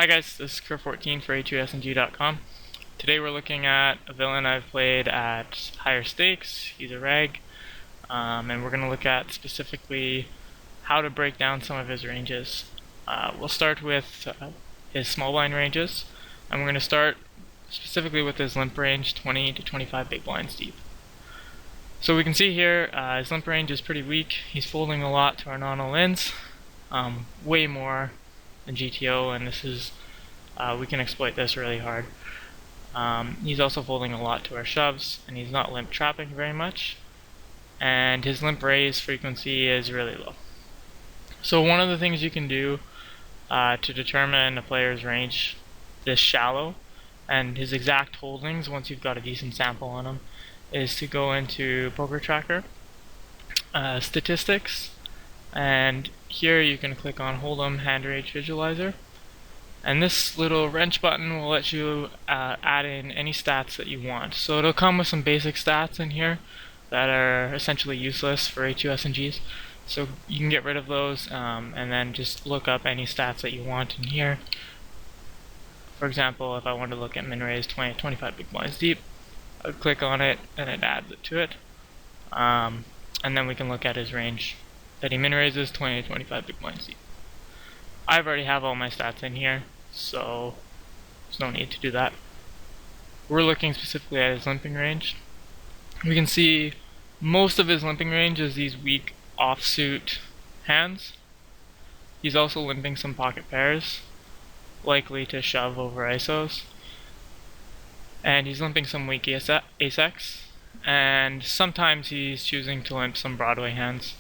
Hi guys, this is currrr14 for h2sng.com. Today we're looking at a villain I've played at higher stakes. He's a reg, and we're going to look at specifically how to break down some of his ranges. We'll start with his small blind ranges, and we're going to start specifically with his limp range, 20 to 25 big blinds deep. So we can see here his limp range is pretty weak. He's folding a lot to our non-all-ins, way more than GTO, and this is we can exploit this really hard. He's also folding a lot to our shoves, and he's not limp trapping very much, and his limp raise frequency is really low. So one of the things you can do to determine a player's range this shallow and his exact holdings once you've got a decent sample on him is to go into Poker Tracker, Statistics, and here you can click on Hold'em Hand Range Visualizer, and this little wrench button will let you add in any stats that you want. So it'll come with some basic stats in here that are essentially useless for H2SNGs, so you can get rid of those and then just look up any stats that you want in here. For example, if I want to look at min raise 20 25 big blinds deep, I would click on it and it adds it to it, and then we can look at his range that he min raises 20 to 25 big blinds deep. I already have all my stats in here, so there's no need to do that. We're looking specifically at his limping range. We can see most of his limping range is these weak offsuit hands. He's also limping some pocket pairs, likely to shove over ISOs. And he's limping some weak ace-x, and sometimes he's choosing to limp some Broadway hands.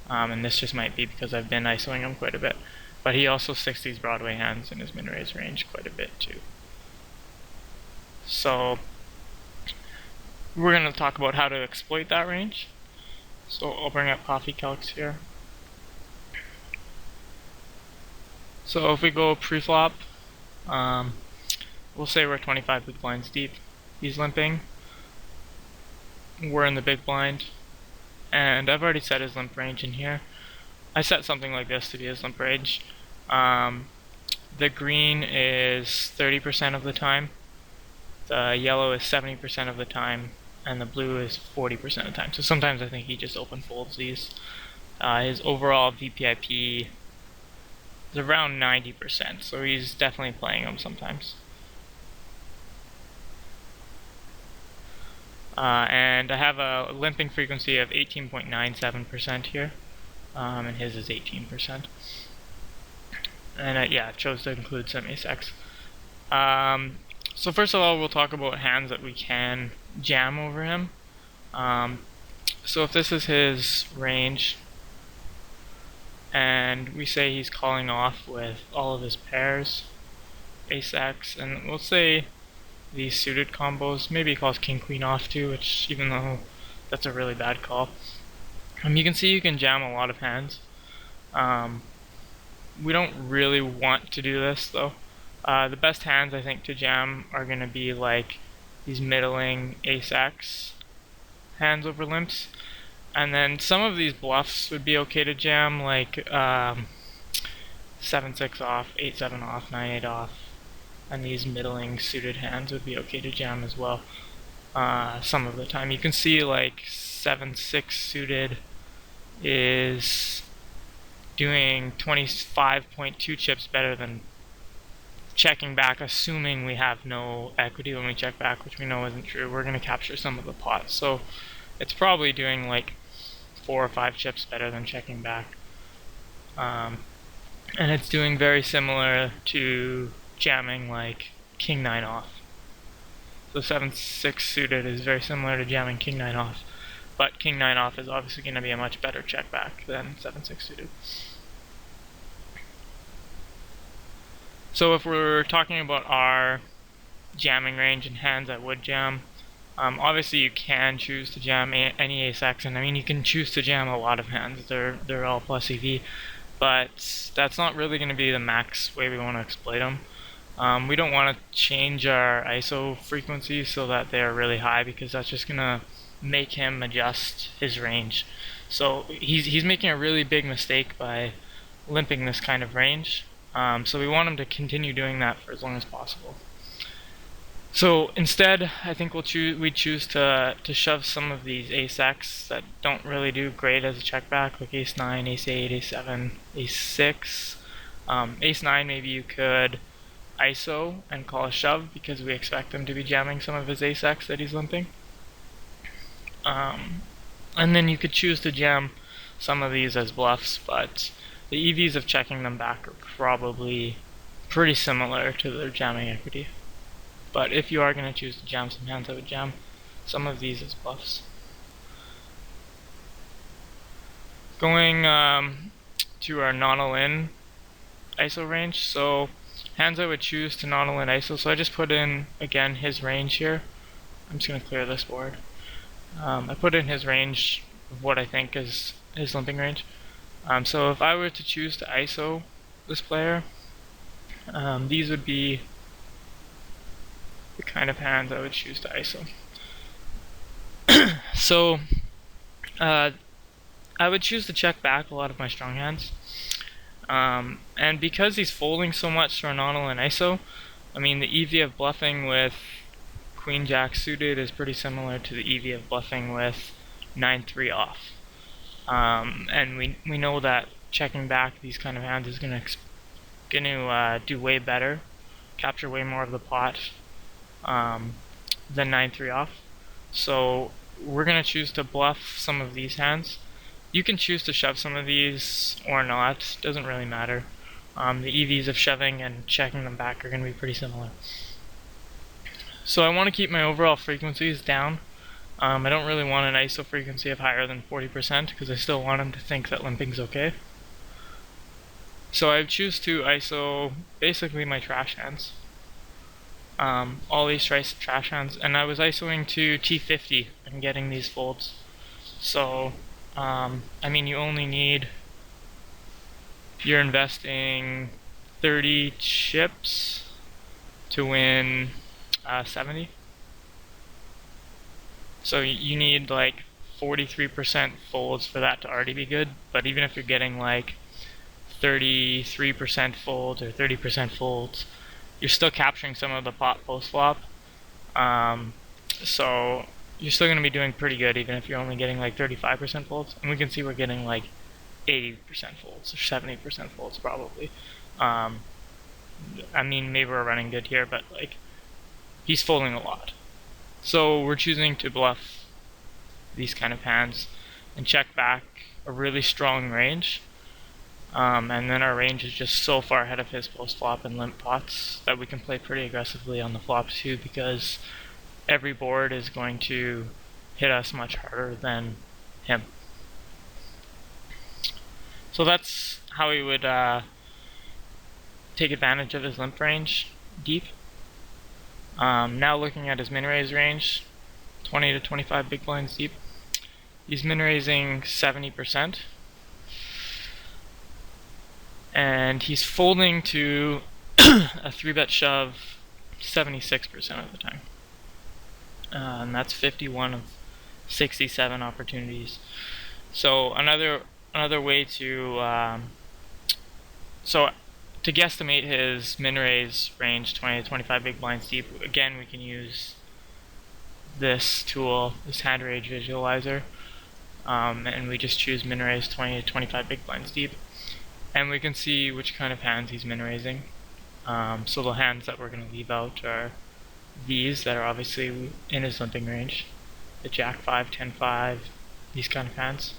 And this just might be because I've been ISOing him quite a bit. But he also sticks these Broadway hands in his min-raise range quite a bit too. So we're going to talk about how to exploit that range. So I'll bring up coffee calcs here. So if we go pre-flop, we'll say we're 25 big blinds deep. He's limping. We're in the big blind. And I've already set his limp range in here. I set something like this to be his limp range. The green is 30% of the time, the yellow is 70% of the time, and the blue is 40% of the time. So sometimes I think he just open folds these. His overall VPIP is around 90%, so he's definitely playing them sometimes. And I have a limping frequency of 18.97% here, and his is 18%. And yeah, I chose to include some ace-x. So first of all, we'll talk about hands that we can jam over him. So if this is his range, and we say he's calling off with all of his pairs, ace-x, and we'll say these suited combos, maybe he calls king-queen off too, which even though that's a really bad call. You can see you can jam a lot of hands. We don't really want to do this though. The best hands I think to jam are going to be like these middling ace-x hands over limps, and then some of these bluffs would be okay to jam, like 7-6 off, 8-7 off, 9-8 off, and these middling suited hands would be okay to jam as well. Some of the time you can see like 7-6 suited is doing 25.2 chips better than checking back, assuming we have no equity when we check back, which we know isn't true. We're going to capture some of the pot, so it's probably doing like 4 or 5 chips better than checking back. And it's doing very similar to jamming like king-9 off. So 7-6 suited is very similar to jamming king-9 off, but king-9 off is obviously going to be a much better check back than 7-6 suited. So if we're talking about our jamming range and hands that would jam, obviously you can choose to jam any ace-x, and I mean you can choose to jam a lot of hands. They're all plus EV, but that's not really going to be the max way we want to exploit them. We don't want to change our ISO frequency so that they're really high, because that's just going to make him adjust his range. So he's making a really big mistake by limping this kind of range. So we want him to continue doing that for as long as possible. So instead, I think we choose to shove some of these ace-x that don't really do great as a check back, like ace-9, ace-8, ace-7, ace-6. Ace-9 maybe you could ISO and call a shove because we expect him to be jamming some of his ace-x that he's limping. And then you could choose to jam some of these as bluffs, but the EVs of checking them back are probably pretty similar to their jamming equity. But if you are going to choose to jam some hands, I would jam some of these as bluffs. Going to our non-all-in ISO range, so hands I would choose to non-all-in ISO, so I just put in, again, his range here. I'm just going to clear this board. I put in his range of what I think is his limping range. So if I were to choose to ISO this player, these would be the kind of hands I would choose to ISO. So I would choose to check back a lot of my strong hands. And because he's folding so much to a non-all-in ISO, I mean the EV of bluffing with Queen Jack suited is pretty similar to the EV of bluffing with 9-3 off. And we know that checking back these kind of hands is gonna do way better, capture way more of the pot than 9-3 off. So we're gonna choose to bluff some of these hands. You can choose to shove some of these or not, doesn't really matter. The EVs of shoving and checking them back are gonna be pretty similar. So I want to keep my overall frequencies down. I don't really want an ISO frequency of higher than 40% because I still want him to think that limping's okay. So I choose to ISO basically my trash hands. All these trash hands, and I was ISOing to T50 and getting these folds. So, I mean, you're investing 30 chips to win 70. So you need like 43% folds for that to already be good, but even if you're getting like 33% folds or 30% folds, you're still capturing some of the pot post flop. So you're still going to be doing pretty good even if you're only getting like 35% folds. And we can see we're getting like 80% folds or 70% folds probably. I mean, maybe we're running good here, but like he's folding a lot. So we're choosing to bluff these kind of hands and check back a really strong range. And then our range is just so far ahead of his post flop and limp pots that we can play pretty aggressively on the flop too, because every board is going to hit us much harder than him. So that's how we would take advantage of his limp range deep. Now looking at his min-raise range, 20 to 25 big blinds deep. He's min-raising 70%. And he's folding to a 3-bet shove 76% of the time. And that's 51 of 67 opportunities. So another way to to guesstimate his min-raise range, 20 to 25 big blinds deep, again we can use this tool, this hand range visualizer, and we just choose min-raise 20 to 25 big blinds deep. And we can see which kind of hands he's min-raising. So the hands that we're going to leave out are these that are obviously in his limping range. The Jack 5, 10, 5, these kind of hands.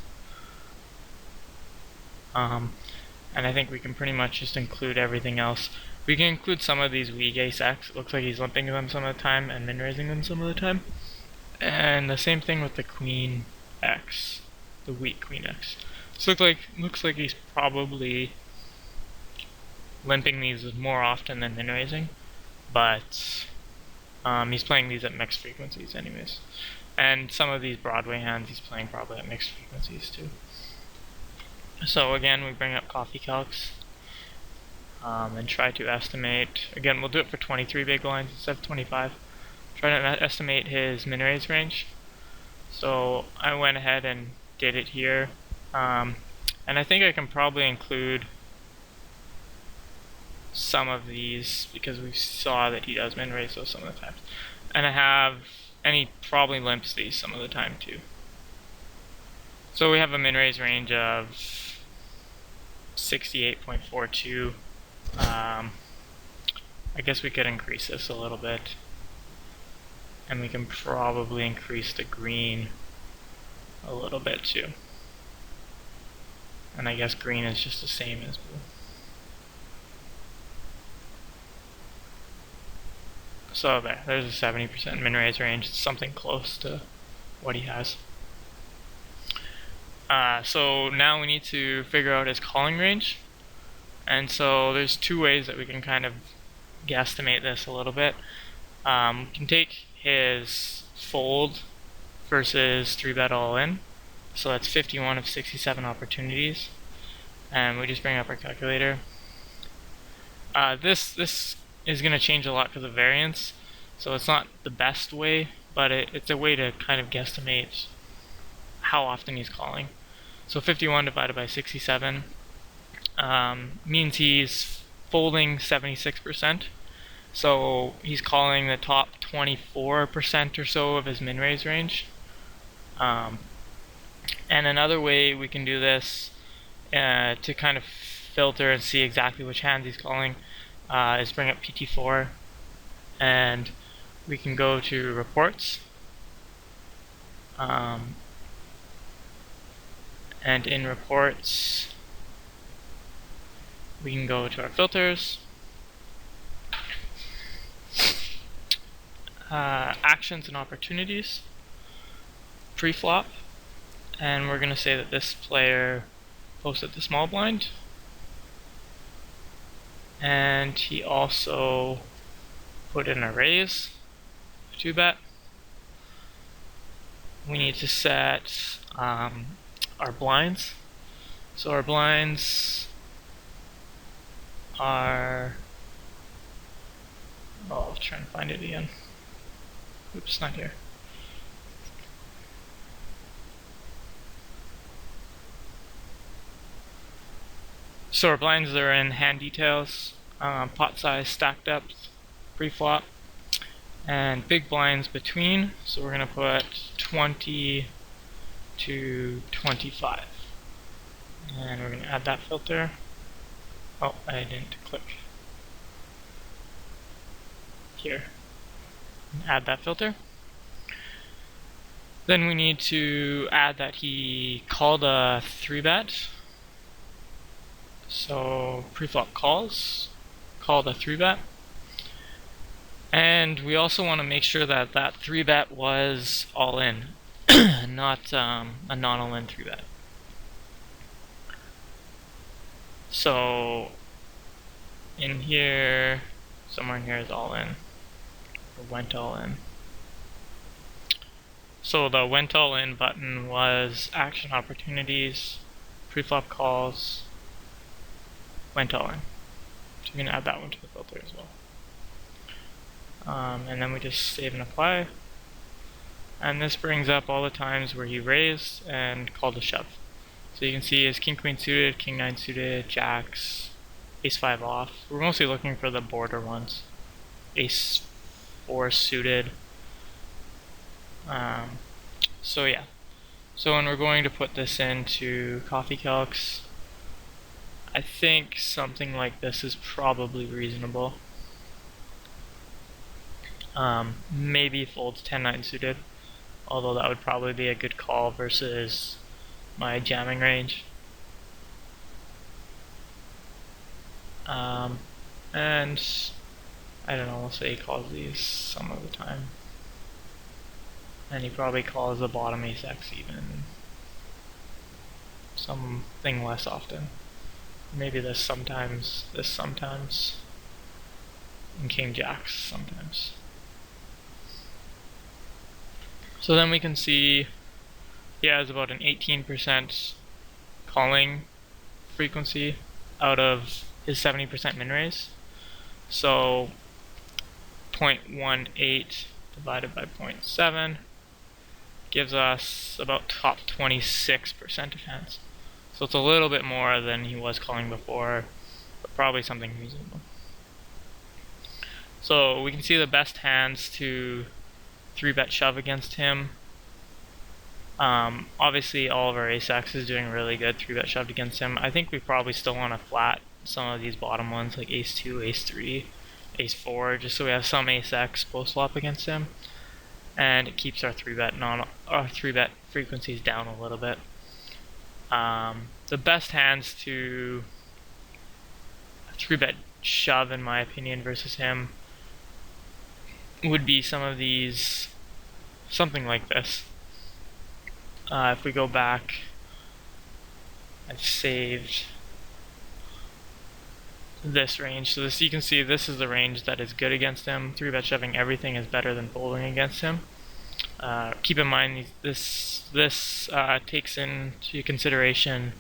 And I think we can pretty much just include everything else. We can include some of these weak ace-x. It looks like he's limping them some of the time and min-raising them some of the time. And the same thing with the Queen X, the weak Queen X. So looks like he's probably limping these more often than min-raising, but he's playing these at mixed frequencies anyways. And some of these Broadway hands he's playing probably at mixed frequencies too. So again, we bring up coffee calcs and try to estimate. Again, we'll do it for 23 big blinds instead of 25. Try to estimate his min-raise range. So I went ahead and did it here. And I think I can probably include some of these because we saw that he does min raise those some of the times. And he probably limps these some of the time too. So we have a min raise range of 68.42. I guess we could increase this a little bit. And we can probably increase the green a little bit too. And I guess green is just the same as blue. So there's a 70% min raise range. It's something close to what he has. So now we need to figure out his calling range. And so there's two ways that we can kind of guesstimate this a little bit. We can take his fold versus 3-bet all in. So that's 51 of 67 opportunities. And we just bring up our calculator. This is going to change a lot because of variance. So it's not the best way, but it's a way to kind of guesstimate how often he's calling. So 51 divided by 67 means he's folding 76%. So he's calling the top 24% or so of his min raise range. And another way we can do this to kind of filter and see exactly which hands he's calling is bring up PT4, and we can go to reports. And in reports, we can go to our filters, actions and opportunities, pre-flop, and we're going to say that this player posted the small blind, and he also put in a raise, 2-bet. We need to set our blinds. So our blinds are, I'll try and find it again. Oops, not here. So our blinds are in hand details, pot size, stack depth, pre-flop, and big blinds between. So we're going to put 20 to 25. And we're going to add that filter. Oh, I didn't click here. Add that filter. Then we need to add that he called a 3-bet. So pre-flop calls, called a 3-bet. And we also want to make sure that that 3-bet was all in, not a non-all in 3-bet. So in here, somewhere in here is all in, or went all in. So the went all in button was action opportunities, pre-flop calls, went all in. So you can add that one to the filter as well. And then we just save and apply. And this brings up all the times where he raised and called a shove. So you can see his king queen suited, king 9 suited, jacks, ace 5 off. We're mostly looking for the border ones. Ace 4 suited. So yeah. So when we're going to put this into coffee calcs, I think something like this is probably reasonable. Maybe folds 10-9 suited, although that would probably be a good call versus my jamming range. And I don't know, we'll say he calls these some of the time. And he probably calls the bottom ace X even something less often. Maybe this sometimes, and king jacks sometimes. So then we can see he has about an 18% calling frequency out of his 70% min raise. So 0.18 divided by 0.7 gives us about top 26% of hands. So it's a little bit more than he was calling before, but probably something reasonable. So we can see the best hands to 3-bet shove against him. Obviously all of our ace-x is doing really good 3-bet shoved against him. I think we probably still want to flat some of these bottom ones like ace-2, ace-3, ace-4, just so we have some ace-x post-flop against him. And it keeps our 3-bet frequencies down a little bit. The best hands to 3-bet shove, in my opinion, versus him would be some of these, something like this. If we go back, I've saved this range. So this, you can see this is the range that is good against him. 3-bet shoving everything is better than folding against him. Keep in mind this takes into consideration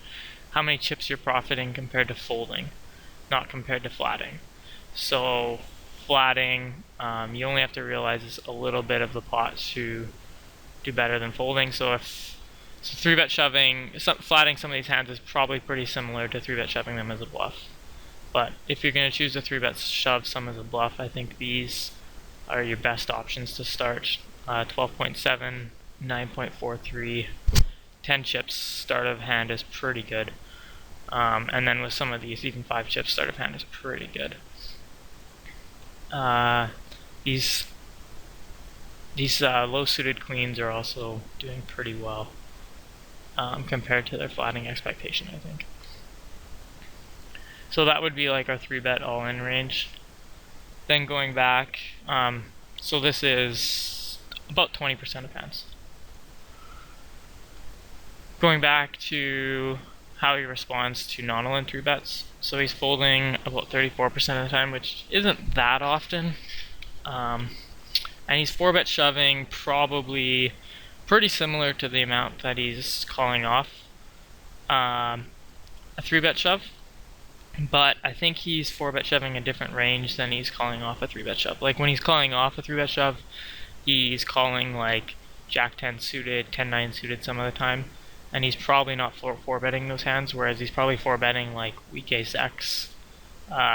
how many chips you're profiting compared to folding, not compared to flatting. So flatting, you only have to realize is a little bit of the pot to do better than folding. So 3-bet shoving, flatting some of these hands is probably pretty similar to 3-bet shoving them as a bluff. But if you're going to choose to 3-bet shove some as a bluff, I think these are your best options to start. 12.7, 9.43, 10 chips start of hand is pretty good. And then with some of these, even 5 chips start of hand is pretty good. These low-suited queens are also doing pretty well compared to their flatting expectation, I think. So that would be like our 3-bet all-in range. Then going back, so this is about 20% of hands. Going back to how he responds to non-all-in 3-bets. So he's folding about 34% of the time, which isn't that often. And he's 4-bet shoving probably pretty similar to the amount that he's calling off a 3-bet shove. But I think he's 4-bet shoving a different range than he's calling off a 3-bet shove. Like when he's calling off a 3-bet shove, he's calling like Jack 10 suited, 10 9 suited some of the time, and he's probably not 4-betting those hands, whereas he's probably 4-betting like weak ace X.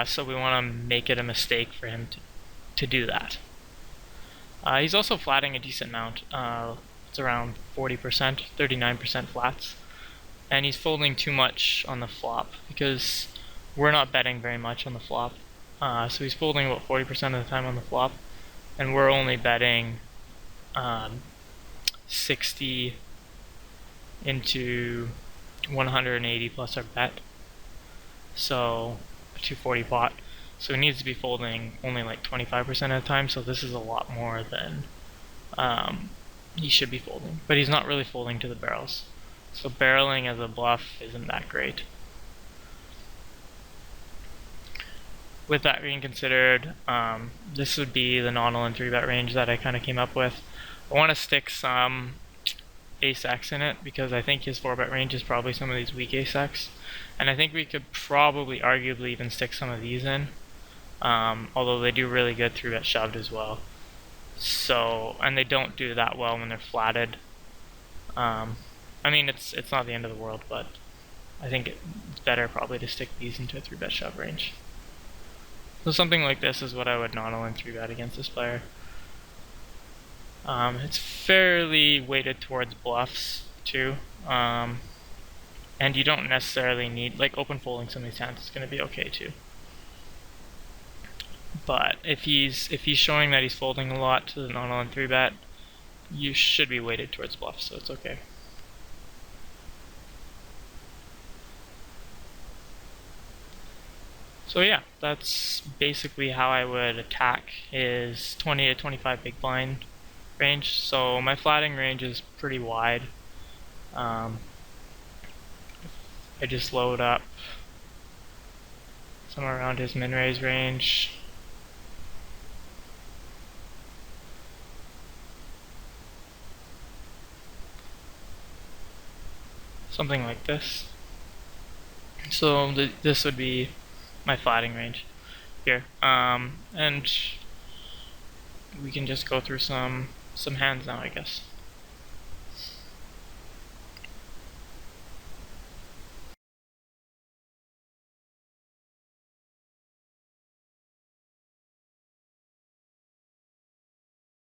So we want to make it a mistake for him to do that. He's also flatting a decent amount. It's around 40%, 39% flats, and he's folding too much on the flop because we're not betting very much on the flop. So he's folding about 40% of the time on the flop, and we're only betting 60 into 180 plus our bet, so a 240 pot. So he needs to be folding only like 25% of the time, so this is a lot more than he should be folding. But he's not really folding to the barrels, so barreling as a bluff isn't that great. With that being considered, this would be the non-all-in 3-bet range that I kind of came up with. I want to stick some ace-x in it because I think his 4-bet range is probably some of these weak ace-x, and I think we could probably arguably even stick some of these in, although they do really good 3-bet shoved as well. So, and they don't do that well when they're flatted. I mean, it's not the end of the world, but I think it's better probably to stick these into a 3-bet shove range. So something like this is what I would non-all-in 3-bet against this player. It's fairly weighted towards bluffs too, and you don't necessarily need, like, open folding some of these hands is going to be okay too. But if he's showing that he's folding a lot to the non-all-in 3-bet, you should be weighted towards bluffs, so it's okay. So yeah, that's basically how I would attack his 20 to 25 big blind range. So my flatting range is pretty wide. I just load up somewhere around his min-raise range. Something like this. So this would be my flatting range here, and we can just go through some hands now, I guess.